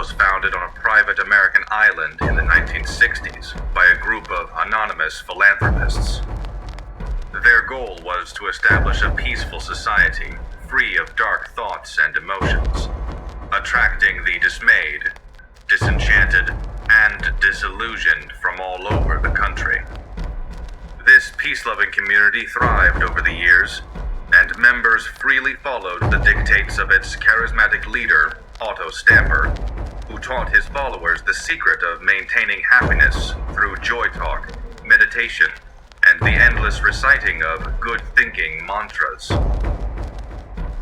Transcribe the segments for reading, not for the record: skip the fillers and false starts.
was founded on a private American island in the 1960s by a group of anonymous philanthropists. Their goal was to establish a peaceful society free of dark thoughts and emotions, attracting the dismayed, disenchanted, and disillusioned from all over the country. This peace-loving community thrived over the years, and members freely followed the dictates of its charismatic leader, Otto Stamper, who taught his followers the secret of maintaining happiness through joy talk, meditation, and the endless reciting of good-thinking mantras.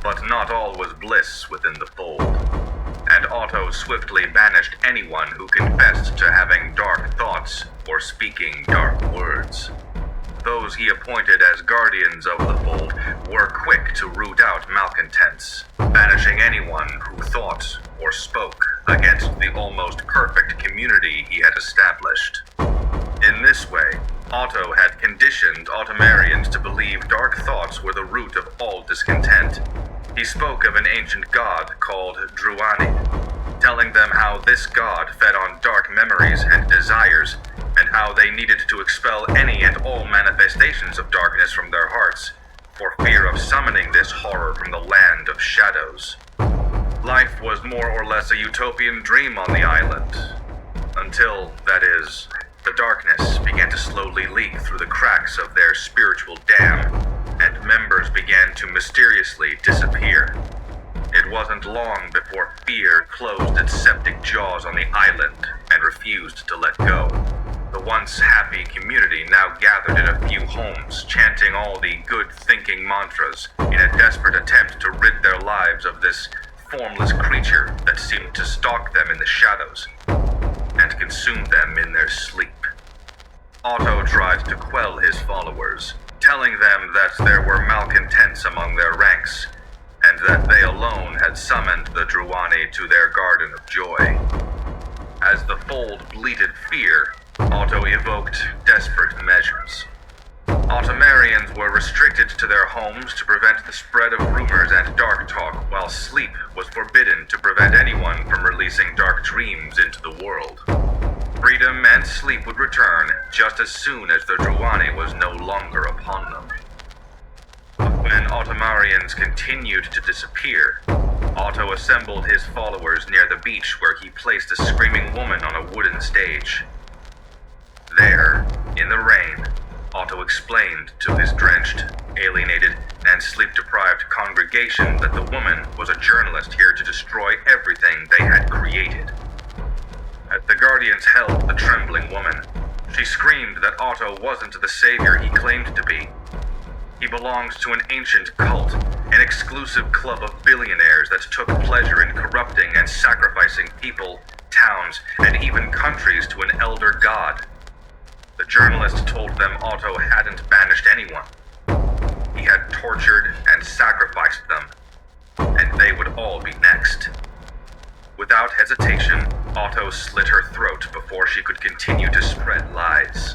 But not all was bliss within the fold, and Otto swiftly banished anyone who confessed to having dark thoughts or speaking dark words. Those he appointed as guardians of the fold were quick to root out malcontents, banishing anyone who thought or spoke against the almost perfect community he had established. In this way, Otto had conditioned Automarians to believe dark thoughts were the root of all discontent. He spoke of an ancient god called Druani, telling them how this god fed on dark memories and desires, and how they needed to expel any and all manifestations of darkness from their hearts, for fear of summoning this horror from the land of shadows. Life was more or less a utopian dream on the island, until, that is, the darkness began to slowly leak through the cracks of their spiritual dam, and members began to mysteriously disappear. It wasn't long before fear closed its septic jaws on the island and refused to let go. The once happy community now gathered in a few homes, chanting all the good-thinking mantras in a desperate attempt to rid their lives of this formless creature that seemed to stalk them in the shadows and consume them in their sleep. Otto tried to quell his followers, telling them that there were malcontents among their ranks, and that they alone had summoned the Druani to their garden of joy. As the fold bleated fear, Otto evoked desperate measures. Automarians were restricted to their homes to prevent the spread of rumors and dark talk, while sleep was forbidden to prevent anyone from releasing dark dreams into the world. Freedom and sleep would return just as soon as the Druani was no longer upon them. When Automarians continued to disappear, Otto assembled his followers near the beach, where he placed a screaming woman on a wooden stage. There, in the rain, Otto explained to his drenched, alienated, and sleep-deprived congregation that the woman was a journalist here to destroy everything they had created. As the Guardians held the trembling woman, she screamed that Otto wasn't the savior he claimed to be. He belonged to an ancient cult, an exclusive club of billionaires that took pleasure in corrupting and sacrificing people, towns, and even countries to an elder god. The journalist told them Otto hadn't banished anyone. He had tortured and sacrificed them, and they would all be next. Without hesitation, Otto slit her throat before she could continue to spread lies.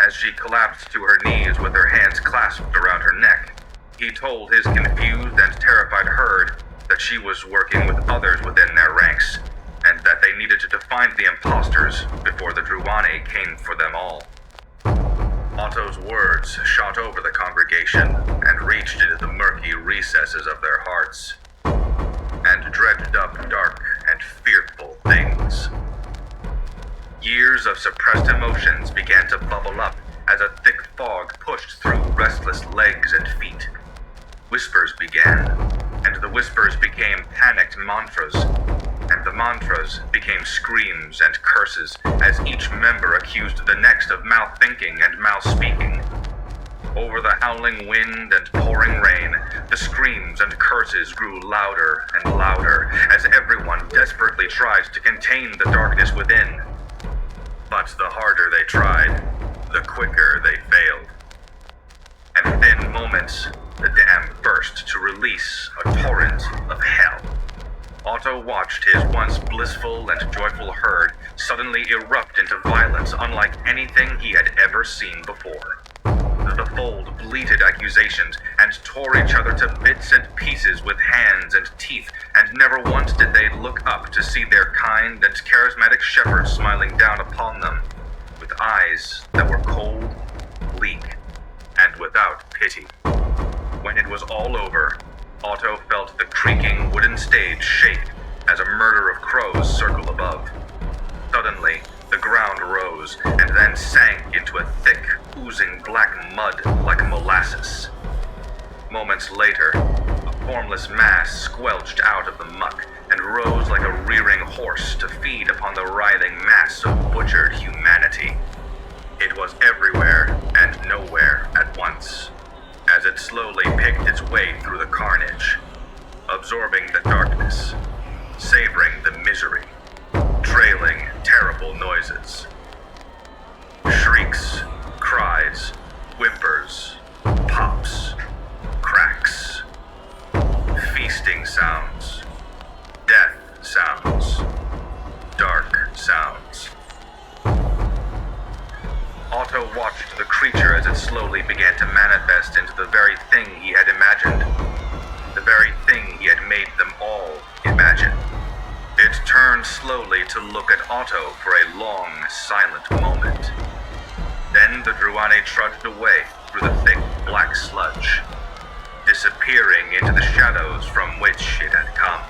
As she collapsed to her knees with her hands clasped around her neck, he told his confused and terrified herd that she was working with others within their ranks, and that they needed to find the imposters before the Druani came for them all. Otto's words shot over the congregation and reached into the murky recesses of their hearts, and dredged up dark and fearful things. Years of suppressed emotions began to bubble up as a thick fog pushed through restless legs and feet. Whispers began, and the whispers became panicked mantras, and the mantras became screams and curses as each member accused the next of mal-thinking and mal-speaking. Over the howling wind and pouring rain, the screams and curses grew louder and louder as everyone desperately tried to contain the darkness within. But the harder they tried, the quicker they failed. And within moments, the dam burst to release a torrent of hell. Otto watched his once blissful and joyful herd suddenly erupt into violence unlike anything he had ever seen before. the fold bleated accusations and tore each other to bits and pieces with hands and teeth, and never once did they look up to see their kind and charismatic shepherd smiling down upon them, with eyes that were cold, bleak, and without pity. When it was all over, Otto felt the creaking wooden stage shake as a murder of crows circle above. Suddenly, the ground rose and then sank into a thick, oozing black mud like molasses. Moments later, a formless mass squelched out of the muck and rose like a rearing horse to feed upon the writhing mass of butchered humanity. It was everywhere and nowhere at once, as it slowly picked its way through the carnage, absorbing the darkness, savoring the misery, trailing terrible noises. Shrieks, cries, whimpers, pops, cracks, feasting sounds, death sounds, dark sounds. Otto watched the creature as it slowly began to manifest into the very thing he had imagined, the very thing he had made them all imagine. It turned slowly to look at Otto for a long, silent moment. Then the Druane trudged away through the thick, black sludge, disappearing into the shadows from which it had come.